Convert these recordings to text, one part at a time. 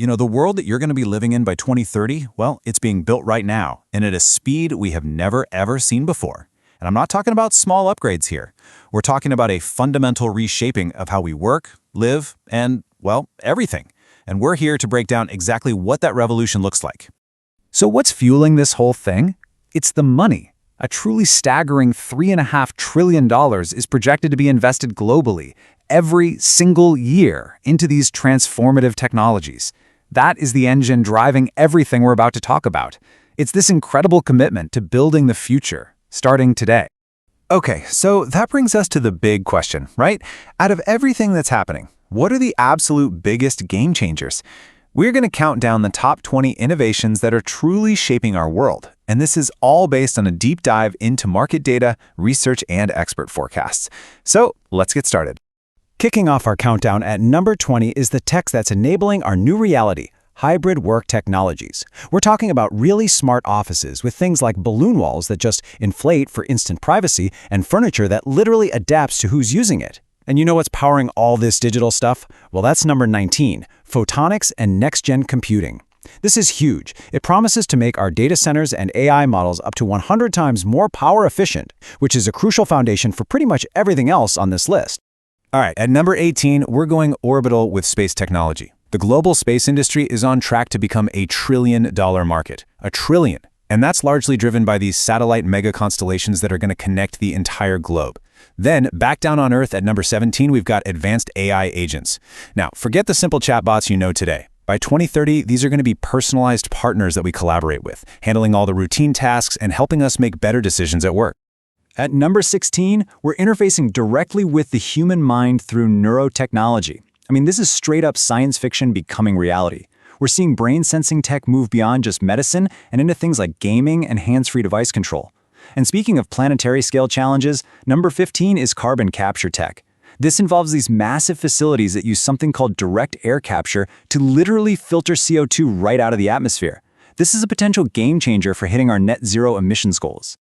The world that you're going to be living in by 2030, well, it's being built right now, and at a speed we have never, ever seen before. And I'm not talking about small upgrades here. We're talking about a fundamental reshaping of how we work, live, and, well, everything. And we're here to break down exactly what that revolution looks like. So what's fueling this whole thing? It's the money. A truly staggering $3.5 trillion is projected to be invested globally every single year into these transformative technologies. That is the engine driving everything we're about to talk about. It's this incredible commitment to building the future, starting today. Okay, so that brings us to the big question, right? Out of everything that's happening, what are the absolute biggest game changers? We're going to count down the top 20 innovations that are truly shaping our world, and this is all based on a deep dive into market data, research, and expert forecasts. So let's get started. Kicking off our countdown at number 20 is the tech that's enabling our new reality, hybrid work technologies. We're talking about really smart offices with things like balloon walls that just inflate for instant privacy and furniture that literally adapts to who's using it. And you know what's powering all this digital stuff? Well, that's number 19, photonics and next-gen computing. This is huge. It promises to make our data centers and AI models up to 100 times more power efficient, which is a crucial foundation for pretty much everything else on this list. All right, at number 18, we're going orbital with space technology. The global space industry is on track to become a $1 trillion market. $1 trillion. And that's largely driven by these satellite mega constellations that are going to connect the entire globe. Then, back down on Earth at number 17, we've got advanced AI agents. Now, forget the simple chatbots you know today. By 2030, these are going to be personalized partners that we collaborate with, handling all the routine tasks and helping us make better decisions at work. At number 16, we're interfacing directly with the human mind through neurotechnology. I mean, this is straight up science fiction becoming reality. We're seeing brain sensing tech move beyond just medicine and into things like gaming and hands-free device control. And speaking of planetary scale challenges, number 15 is carbon capture tech. This involves these massive facilities that use something called direct air capture to literally filter CO2 right out of the atmosphere. This is a potential game changer for hitting our net zero emissions goals.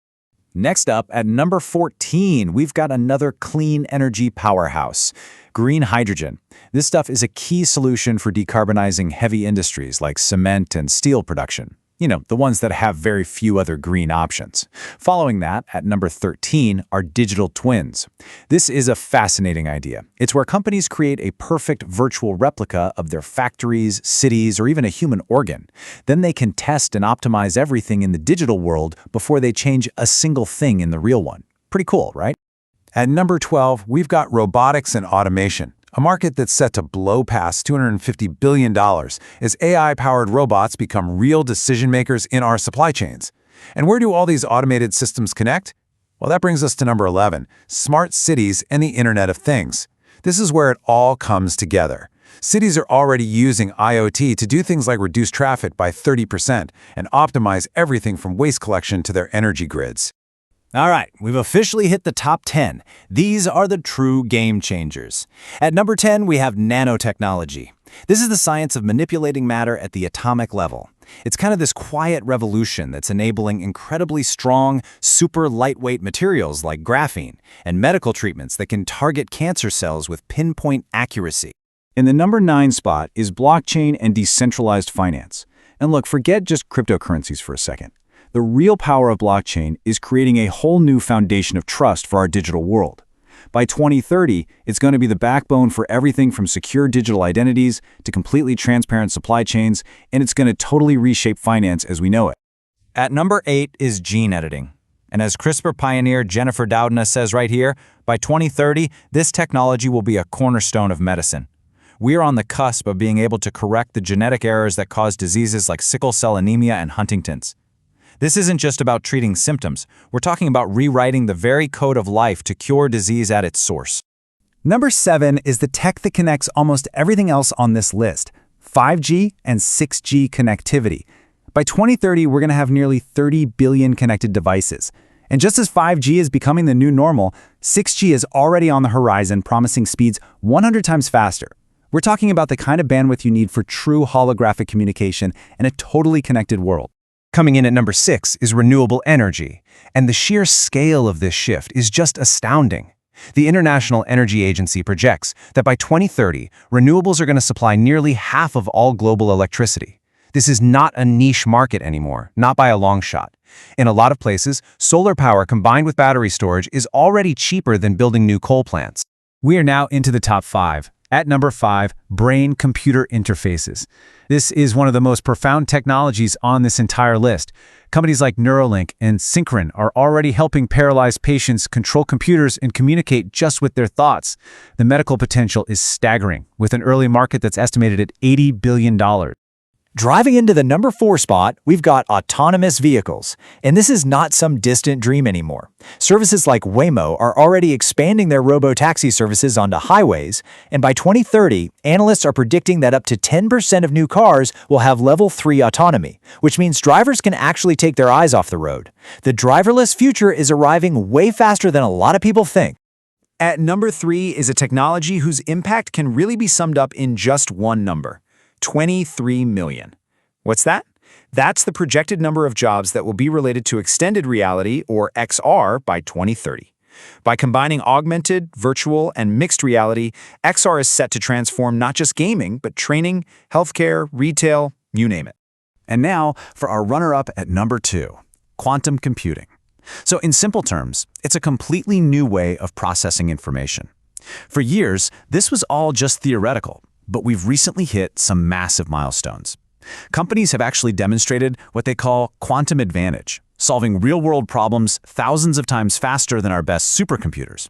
Next up, at number 14, we've got another clean energy powerhouse, green hydrogen. This stuff is a key solution for decarbonizing heavy industries like cement and steel production. The ones that have very few other green options. Following that, at number 13, are digital twins. This is a fascinating idea. It's where companies create a perfect virtual replica of their factories, cities, or even a human organ. Then they can test and optimize everything in the digital world before they change a single thing in the real one. Pretty cool, right? At number 12, we've got robotics and automation, a market that's set to blow past $250 billion as AI-powered robots become real decision-makers in our supply chains. And where do all these automated systems connect? Well, that brings us to number 11, smart cities and the Internet of Things. This is where it all comes together. Cities are already using IoT to do things like reduce traffic by 30% and optimize everything from waste collection to their energy grids. All right, we've officially hit the top 10. These are the true game changers. At number 10, we have nanotechnology. This is the science of manipulating matter at the atomic level. It's kind of this quiet revolution that's enabling incredibly strong, super lightweight materials like graphene and medical treatments that can target cancer cells with pinpoint accuracy. In the number 9 spot is blockchain and decentralized finance. And look, forget just cryptocurrencies for a second. The real power of blockchain is creating a whole new foundation of trust for our digital world. By 2030, it's going to be the backbone for everything from secure digital identities to completely transparent supply chains, and it's going to totally reshape finance as we know it. At number 8 is gene editing. And as CRISPR pioneer Jennifer Doudna says right here, by 2030, this technology will be a cornerstone of medicine. We are on the cusp of being able to correct the genetic errors that cause diseases like sickle cell anemia and Huntington's. This isn't just about treating symptoms. We're talking about rewriting the very code of life to cure disease at its source. Number 7 is the tech that connects almost everything else on this list, 5G and 6G connectivity. By 2030, we're going to have nearly 30 billion connected devices. And just as 5G is becoming the new normal, 6G is already on the horizon, promising speeds 100 times faster. We're talking about the kind of bandwidth you need for true holographic communication in a totally connected world. Coming in at number 6 is renewable energy, and the sheer scale of this shift is just astounding. The International Energy Agency projects that by 2030, renewables are going to supply nearly half of all global electricity. This is not a niche market anymore, not by a long shot. In a lot of places, solar power combined with battery storage is already cheaper than building new coal plants. We are now into the top 5. At number 5, brain-computer interfaces. This is one of the most profound technologies on this entire list. Companies like Neuralink and Synchron are already helping paralyzed patients control computers and communicate just with their thoughts. The medical potential is staggering, with an early market that's estimated at $80 billion. Driving into the number 4 spot, we've got autonomous vehicles. And this is not some distant dream anymore. Services like Waymo are already expanding their robotaxi services onto highways, and by 2030, analysts are predicting that up to 10% of new cars will have level 3 autonomy, which means drivers can actually take their eyes off the road. The driverless future is arriving way faster than a lot of people think. At number 3 is a technology whose impact can really be summed up in just one number: 23 million. What's that? That's the projected number of jobs that will be related to extended reality, or XR, by 2030. By combining augmented, virtual, and mixed reality, XR is set to transform not just gaming, but training, healthcare, retail, you name it. And now for our runner-up at number 2, quantum computing. So in simple terms, it's a completely new way of processing information. For years, this was all just theoretical, but we've recently hit some massive milestones. Companies have actually demonstrated what they call quantum advantage, solving real-world problems thousands of times faster than our best supercomputers.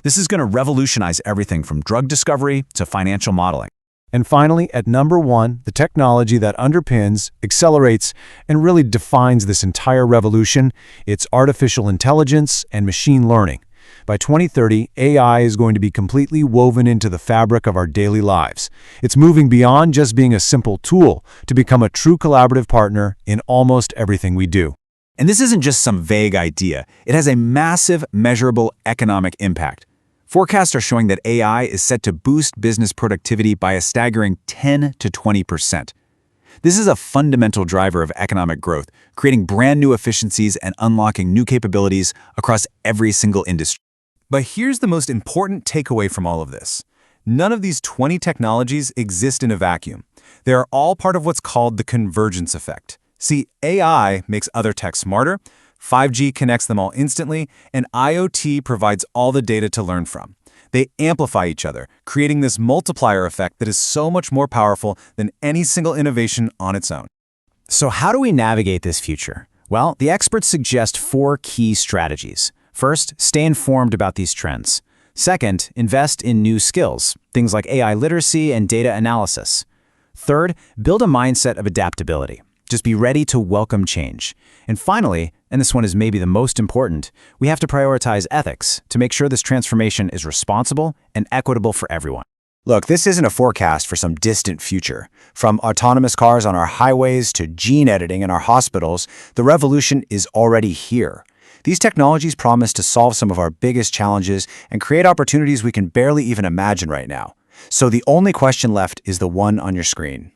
This is going to revolutionize everything from drug discovery to financial modeling. And finally, at number 1, the technology that underpins, accelerates, and really defines this entire revolution, it's artificial intelligence and machine learning. By 2030, AI is going to be completely woven into the fabric of our daily lives. It's moving beyond just being a simple tool to become a true collaborative partner in almost everything we do. And this isn't just some vague idea. It has a massive, measurable economic impact. Forecasts are showing that AI is set to boost business productivity by a staggering 10 to 20%. This is a fundamental driver of economic growth, creating brand new efficiencies and unlocking new capabilities across every single industry. But here's the most important takeaway from all of this. None of these 20 technologies exist in a vacuum. They are all part of what's called the convergence effect. See, AI makes other tech smarter, 5G connects them all instantly, and IoT provides all the data to learn from. They amplify each other, creating this multiplier effect that is so much more powerful than any single innovation on its own. So how do we navigate this future? Well, the experts suggest 4 key strategies. First, stay informed about these trends. Second, invest in new skills, things like AI literacy and data analysis. Third, build a mindset of adaptability. Just be ready to welcome change. And finally, and this one is maybe the most important, we have to prioritize ethics to make sure this transformation is responsible and equitable for everyone. Look, this isn't a forecast for some distant future. From autonomous cars on our highways to gene editing in our hospitals, the revolution is already here. These technologies promise to solve some of our biggest challenges and create opportunities we can barely even imagine right now. So the only question left is the one on your screen.